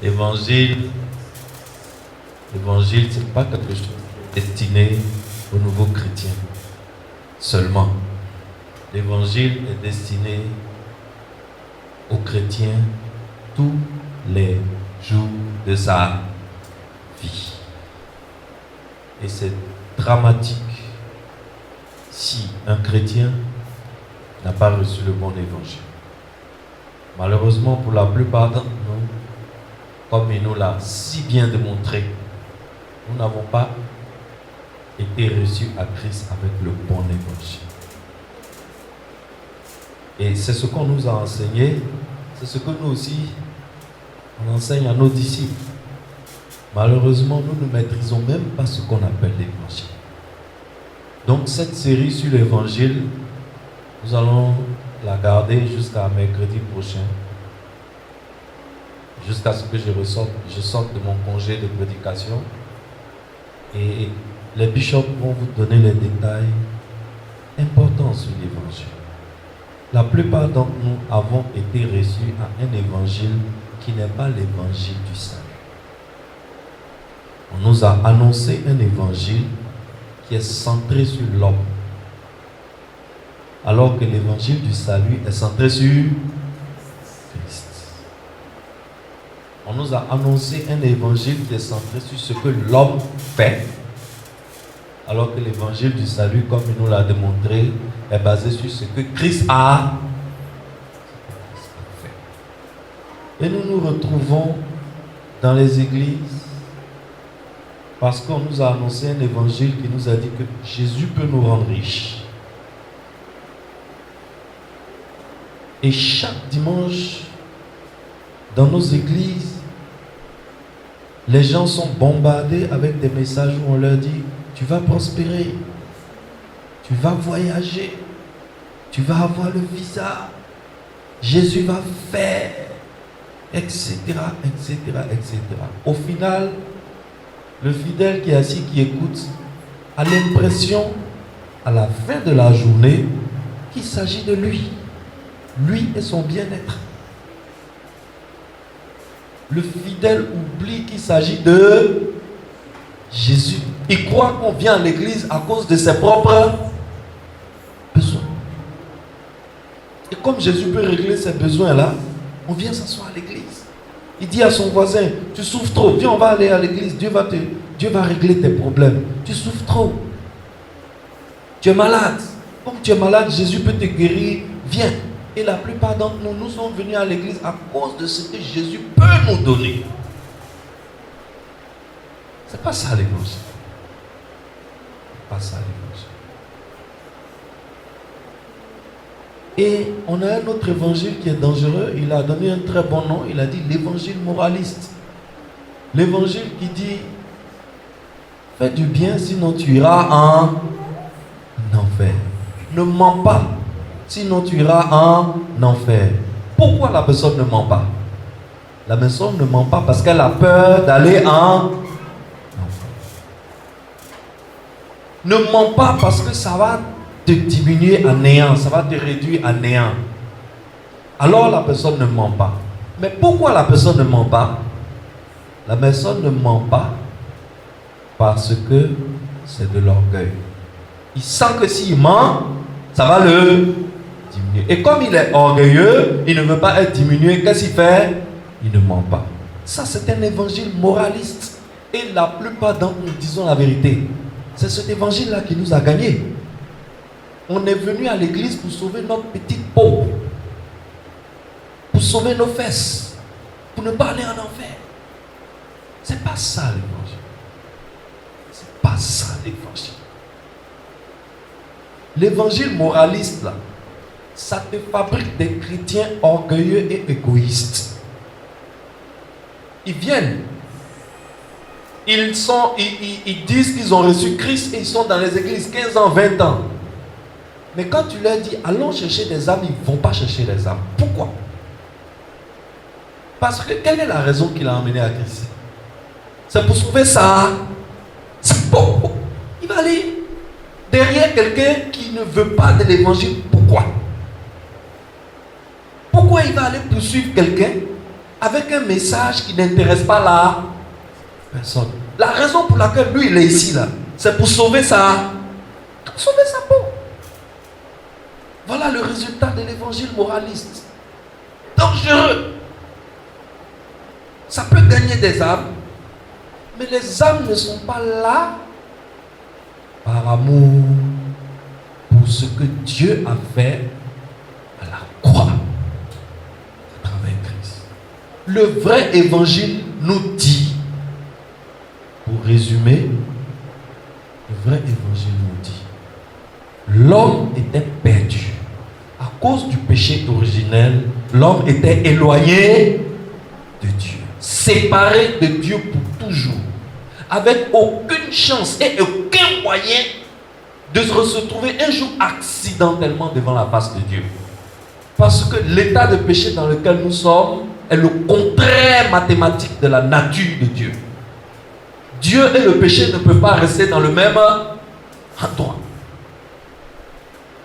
L'évangile, ce n'est pas quelque chose destiné aux nouveaux chrétiens seulement. L'évangile est destiné aux chrétiens tous les jours de sa vie. Et c'est dramatique si un chrétien n'a pas reçu le bon évangile. Malheureusement, pour la plupart d'entre nous, comme il nous l'a si bien démontré, nous n'avons pas été reçus à Christ avec le bon évangile. Et c'est ce qu'on nous a enseigné, c'est ce que nous aussi, on enseigne à nos disciples. Malheureusement, nous ne maîtrisons même pas ce qu'on appelle l'évangile. Donc cette série sur l'évangile, nous allons la garder jusqu'à mercredi prochain, jusqu'à ce que je sorte de mon congé de prédication. Et les bishops vont vous donner les détails importants sur l'évangile. La plupart d'entre nous avons été reçus à un évangile qui n'est pas l'évangile du salut. On nous a annoncé un évangile qui est centré sur l'homme, alors que l'évangile du salut est centré sur Christ. On nous a annoncé un évangile qui est centré sur ce que l'homme fait, alors que l'évangile du salut, comme il nous l'a démontré, est basé sur ce que Christ a fait. Et nous nous retrouvons dans les églises parce qu'on nous a annoncé un évangile qui nous a dit que Jésus peut nous rendre riches. Et chaque dimanche, dans nos églises, les gens sont bombardés avec des messages où on leur dit: tu vas prospérer, tu vas voyager, tu vas avoir le visa, Jésus va faire, etc., etc., etc. Au final, le fidèle qui est assis, qui écoute, a l'impression, à la fin de la journée, qu'il s'agit de lui et son bien-être. Le fidèle oublie qu'il s'agit de Jésus. Il croit qu'on vient à l'église à cause de ses propres besoins. Et comme Jésus peut régler ces besoins-là, on vient s'asseoir à l'église. Il dit à son voisin: tu souffres trop, viens, on va aller à l'église, Dieu va régler tes problèmes. Tu souffres trop. Tu es malade. Comme tu es malade, Jésus peut te guérir, viens. Et la plupart d'entre nous, nous sommes venus à l'église à cause de ce que Jésus peut nous donner. C'est pas ça l'évangile. C'est pas ça l'évangile. Et on a un autre évangile qui est dangereux. Il a donné un très bon nom. Il a dit l'évangile moraliste. L'évangile qui dit: fais du bien, sinon tu iras en enfer. Ne mens pas, sinon tu iras en enfer. Pourquoi la personne ne ment pas? La personne ne ment pas parce qu'elle a peur d'aller en enfer. Ne mens pas parce que ça va te diminuer à néant, ça va te réduire à néant. Alors la personne ne ment pas. Mais pourquoi la personne ne ment pas? La personne ne ment pas parce que c'est de l'orgueil. Il sent que s'il ment, ça va le diminuer. Et comme il est orgueilleux, il ne veut pas être diminué. Qu'est-ce qu'il fait? Il ne ment pas. Ça, c'est un évangile moraliste. Et la plupart d'entre nous, disons la vérité, c'est cet évangile-là qui nous a gagnés. On est venu à l'église pour sauver notre petite peau, pour sauver nos fesses, pour ne pas aller en enfer. C'est pas ça l'évangile. C'est pas ça l'évangile. L'évangile moraliste, là, ça te fabrique des chrétiens orgueilleux et égoïstes. Ils viennent, ils disent qu'ils ont reçu Christ et ils sont dans les églises 15 ans, 20 ans. Mais quand tu leur dis allons chercher des âmes, ils ne vont pas chercher les âmes. Pourquoi? Parce que quelle est la raison qui l'a emmené à Christ? C'est pour sauver ça. C'est pourquoi il va aller derrière quelqu'un qui ne veut pas de l'évangile. Pourquoi? Pourquoi il va aller poursuivre quelqu'un avec un message qui n'intéresse pas la personne. La raison pour laquelle lui il est ici là, c'est pour sauver sa peau. Voilà le résultat de l'évangile moraliste. Dangereux. Ça peut gagner des âmes, mais les âmes ne sont pas là par amour pour ce que Dieu a fait à la croix à travers Christ. Le vrai évangile nous dit, pour résumer, le vrai évangile nous dit, l'homme était perdu. À cause du péché originel, l'homme était éloigné de Dieu, séparé de Dieu pour toujours, avec aucune chance et aucun moyen de se retrouver un jour accidentellement devant la face de Dieu. Parce que l'état de péché dans lequel nous sommes est le contraire mathématique de la nature de Dieu. Dieu et le péché ne peuvent pas rester dans le même endroit.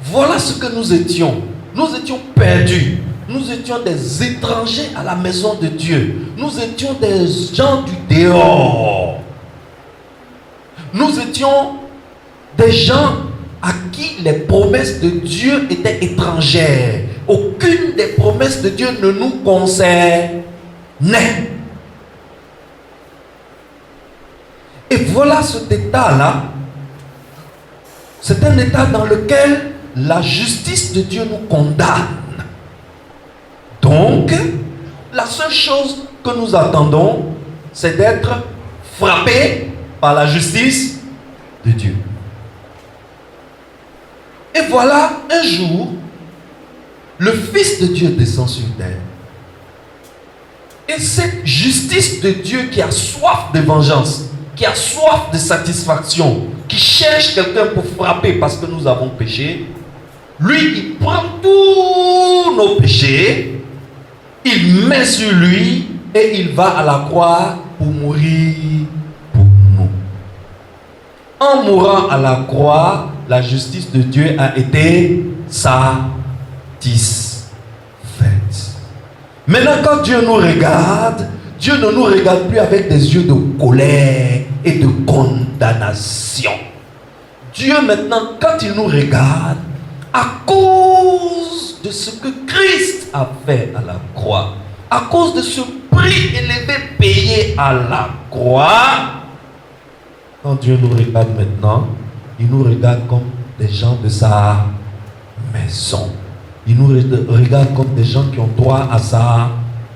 Voilà ce que nous étions. Nous étions perdus. Nous étions des étrangers à la maison de Dieu. Nous étions des gens du dehors. Nous étions des gens à qui les promesses de Dieu étaient étrangères. Aucune des promesses de Dieu ne nous concernait. Et voilà cet état-là. C'est un état dans lequel la justice de Dieu nous condamne. Donc, la seule chose que nous attendons, c'est d'être frappés par la justice de Dieu. Et voilà, un jour, le Fils de Dieu descend sur terre. Et cette justice de Dieu qui a soif de vengeance, qui a soif de satisfaction, qui cherche quelqu'un pour frapper parce que nous avons péché, lui, il prend tous nos péchés, il met sur lui et il va à la croix pour mourir pour nous. En mourant à la croix, la justice de Dieu a été satisfaite. Maintenant, quand Dieu nous regarde, Dieu ne nous regarde plus avec des yeux de colère et de condamnation. Dieu maintenant, quand il nous regarde, à cause de ce que Christ a fait à la croix, à cause de ce prix élevé payé à la croix, quand Dieu nous regarde maintenant, il nous regarde comme des gens de sa maison. Il nous regarde comme des gens qui ont droit à sa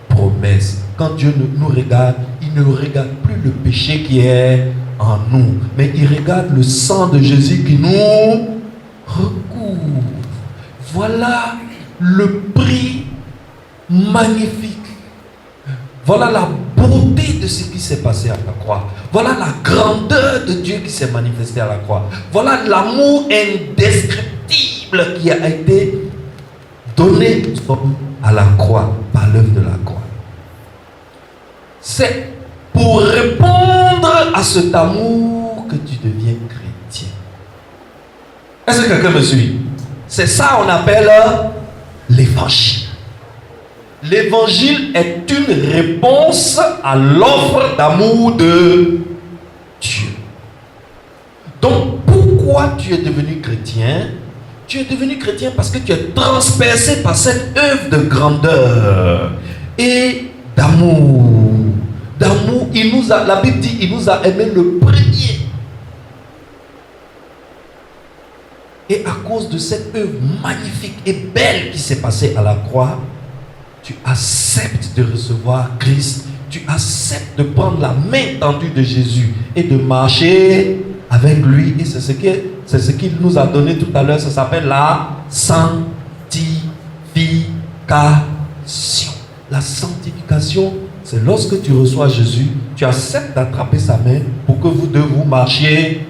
promesse. Quand Dieu nous regarde, il ne regarde plus le péché qui est en nous, mais il regarde le sang de Jésus qui nous recouvre. Voilà le prix magnifique. Voilà la beauté de ce qui s'est passé à la croix. Voilà la grandeur de Dieu qui s'est manifestée à la croix. Voilà l'amour indescriptible qui a été donné à la croix par l'œuvre de la croix. C'est pour répondre à cet amour que tu deviens chrétien. Est-ce que quelqu'un me suit? C'est ça qu'on appelle l'évangile. L'évangile est une réponse à l'offre d'amour de Dieu. Donc, pourquoi tu es devenu chrétien? Tu es devenu chrétien parce que tu es transpercé par cette œuvre de grandeur et d'amour. D'amour, la Bible dit, il nous a aimé le premier. Et à cause de cette œuvre magnifique et belle qui s'est passée à la croix, tu acceptes de recevoir Christ, tu acceptes de prendre la main tendue de Jésus et de marcher avec lui. Et c'est ce qu'il nous a donné tout à l'heure, ça s'appelle la sanctification. La sanctification, c'est lorsque tu reçois Jésus, tu acceptes d'attraper sa main pour que vous deux vous marchiez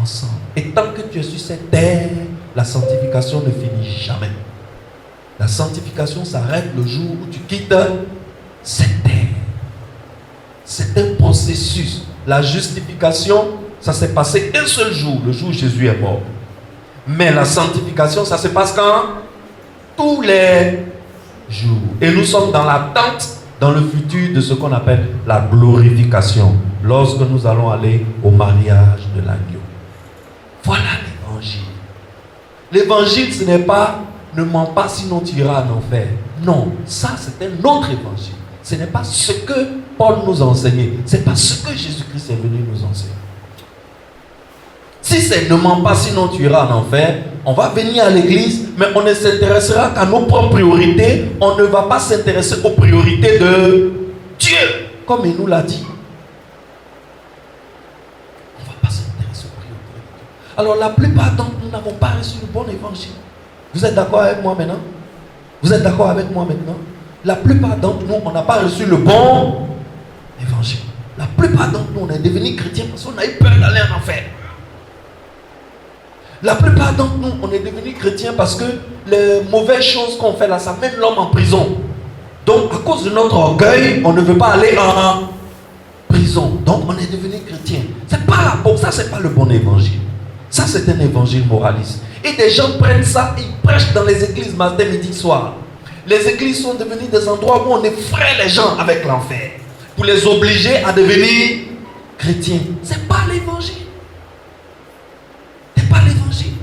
ensemble. Et tant que tu es sur cette terre, la sanctification ne finit jamais. La sanctification s'arrête le jour où tu quittes cette terre. C'est un processus. La justification, ça s'est passé un seul jour, le jour où Jésus est mort. Mais la sanctification, ça se passe quand? Tous les jours. Et nous sommes dans l'attente dans le futur de ce qu'on appelle la glorification, lorsque nous allons aller au mariage de l'agneau. Voilà l'évangile. L'évangile, ce n'est pas ne mens pas sinon tu iras en enfer. Non, ça c'est un autre évangile. Ce n'est pas ce que Paul nous a enseigné. Ce n'est pas ce que Jésus-Christ est venu nous enseigner. Si c'est ne mens pas sinon tu iras en enfer, on va venir à l'église, mais on ne s'intéressera qu'à nos propres priorités. On ne va pas s'intéresser aux priorités de Dieu, comme il nous l'a dit. On ne va pas s'intéresser aux priorités de Dieu. Alors la plupart d'entre nous n'avons pas reçu le bon évangile. Vous êtes d'accord avec moi maintenant? Vous êtes d'accord avec moi maintenant? La plupart d'entre nous, on n'a pas reçu le bon évangile. La plupart d'entre nous, on est devenus chrétiens parce qu'on a eu peur d'aller en enfer. La plupart d'entre nous, on est devenus chrétiens parce que les mauvaises choses qu'on fait là, ça mène l'homme en prison. Donc, à cause de notre orgueil, on ne veut pas aller en prison. Donc, on est devenus chrétiens. C'est pas bon, ça, c'est pas le bon évangile. Ça, c'est un évangile moraliste. Et des gens prennent ça et ils prêchent dans les églises matin, midi, soir. Les églises sont devenues des endroits où on effraie les gens avec l'enfer pour les obliger à devenir chrétiens. C'est pas l'évangile. C'est pas l'évangile.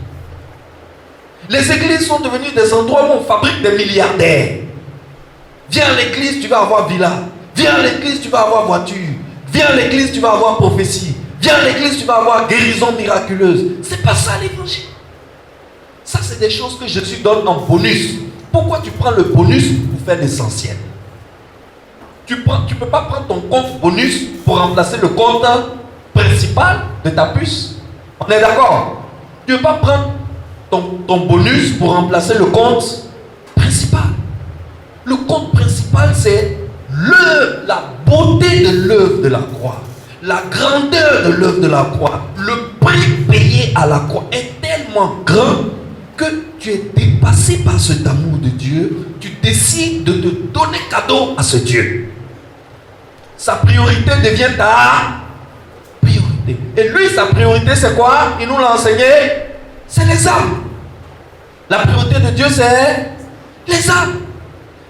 Les églises sont devenues des endroits où on fabrique des milliardaires. Viens à l'église, tu vas avoir villa. Viens à l'église, tu vas avoir voiture. Viens à l'église, tu vas avoir prophétie. Viens à l'église, tu vas avoir guérison miraculeuse. C'est pas ça l'évangile. Ça, c'est des choses que Jésus donne en bonus. Pourquoi tu prends le bonus pour faire l'essentiel? Tu ne peux pas prendre ton compte bonus pour remplacer le compte principal de ta puce. On est d'accord? Tu ne peux pas prendre ton bonus pour remplacer le compte principal. Le compte principal, c'est la beauté de l'œuvre de la croix. La grandeur de l'œuvre de la croix. Le prix payé à la croix est tellement grand que tu es dépassé par cet amour de Dieu. Tu décides de te donner cadeau à ce Dieu. Sa priorité devient ta priorité. Et lui, sa priorité, c'est quoi? Il nous l'a enseigné. C'est les âmes. La priorité de Dieu, c'est les âmes.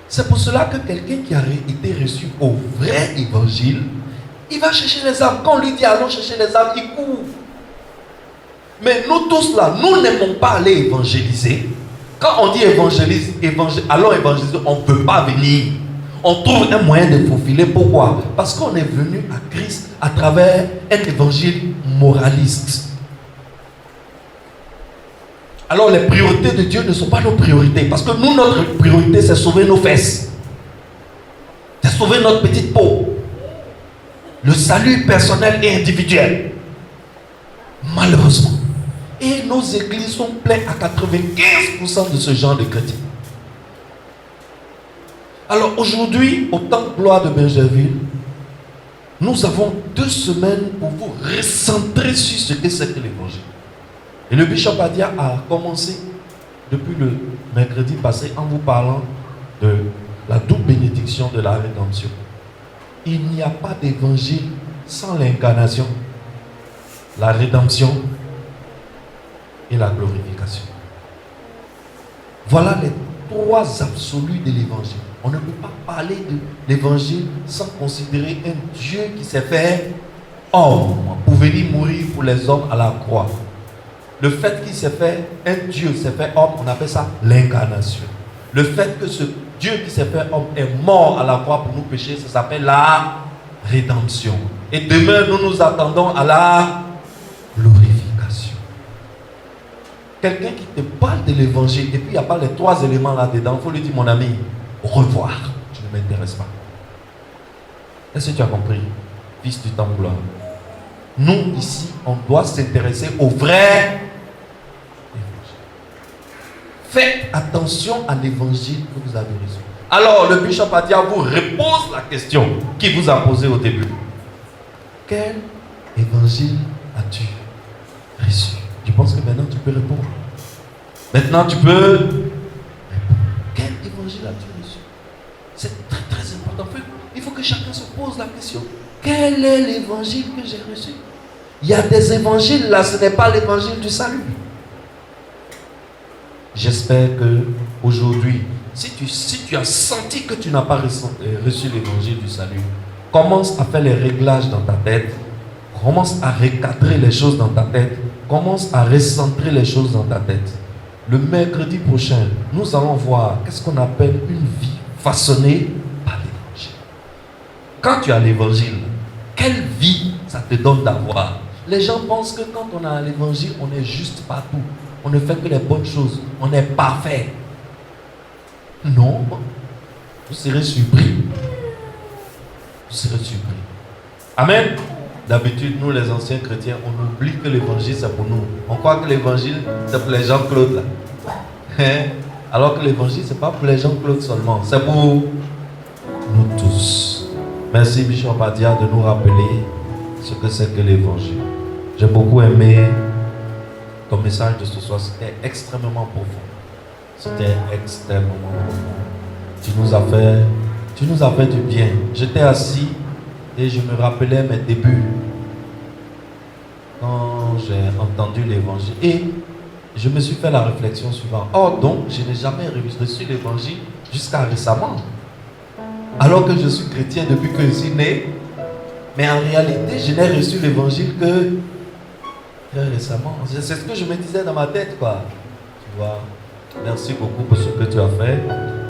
C'est pour cela que quelqu'un qui a été reçu au vrai évangile, il va chercher les âmes. Quand on lui dit allons chercher les âmes, il court. Mais nous tous là, nous n'aimons pas aller évangéliser. Quand on dit allons évangéliser, on ne peut pas venir. On trouve un moyen de faufiler. Pourquoi? Parce qu'on est venu à Christ à travers un évangile moraliste. Alors les priorités de Dieu ne sont pas nos priorités. Parce que nous, notre priorité, c'est sauver nos fesses. C'est sauver notre petite peau. Le salut personnel et individuel. Malheureusement. Et nos églises sont pleines à 95% de ce genre de chrétiens. Alors aujourd'hui, au temple Gloire de Bergerville, nous avons 2 semaines pour vous recentrer sur ce que c'est que l'évangile. Et le bishop Adia a commencé depuis le mercredi passé en vous parlant de la double bénédiction de la rédemption. Il n'y a pas d'évangile sans l'incarnation, la rédemption et la glorification. Voilà les 3 absolus de l'évangile. On ne peut pas parler de l'évangile sans considérer un Dieu qui s'est fait homme pour venir mourir pour les hommes à la croix. Le fait qu'il s'est fait, un Dieu s'est fait homme, on appelle ça l'incarnation. Le fait que ce Dieu qui s'est fait homme est mort à la croix pour nous pécher, ça s'appelle la rédemption. Et demain, nous nous attendons à la glorification. Quelqu'un qui te parle de l'évangile et puis il n'y a pas les 3 éléments là-dedans, il faut lui dire mon ami, au revoir, tu ne m'intéresses pas. Est-ce que tu as compris, fils du temps gloire? Nous, ici, on doit s'intéresser au vrai évangile. Faites attention à l'évangile que vous avez reçu. Alors, le bishop Adia vous repose la question qu'il vous a posée au début. Quel évangile as-tu reçu? Je pense que maintenant tu peux répondre. Maintenant tu peux répondre. Quel évangile as-tu reçu? C'est très très important. Il faut que chacun se pose la question. Quel est l'évangile que j'ai reçu? Il y a des évangiles là, ce n'est pas l'évangile du salut. J'espère que aujourd'hui, si tu as senti que tu n'as pas reçu l'évangile du salut, commence à faire les réglages dans ta tête, commence à recadrer les choses dans ta tête, commence à recentrer les choses dans ta tête. Le mercredi prochain, nous allons voir qu'est-ce qu'on appelle une vie façonnée par l'évangile. Quand tu as l'évangile, quelle vie ça te donne d'avoir? Les gens pensent que quand on a l'évangile, on est juste partout. On ne fait que les bonnes choses. On est parfait. Non. Vous serez surpris. Vous serez surpris. Amen. D'habitude, nous les anciens chrétiens, on oublie que l'évangile c'est pour nous. On croit que l'évangile c'est pour les Jean-Claude là. Alors que l'évangile c'est pas pour les Jean-Claude seulement, c'est pour nous tous. Merci Bishop Adia de nous rappeler ce que c'est que l'évangile. J'ai beaucoup aimé ton message de ce soir, c'était extrêmement profond. C'était extrêmement profond. Tu nous as fait du bien. J'étais assis et je me rappelais mes débuts quand j'ai entendu l'évangile. Et je me suis fait la réflexion suivante. Oh, donc, je n'ai jamais reçu l'évangile jusqu'à récemment. Alors que je suis chrétien depuis que je suis né. Mais en réalité, je n'ai reçu l'évangile que récemment. C'est ce que je me disais dans ma tête, quoi. Tu vois. Merci beaucoup pour ce que tu as fait.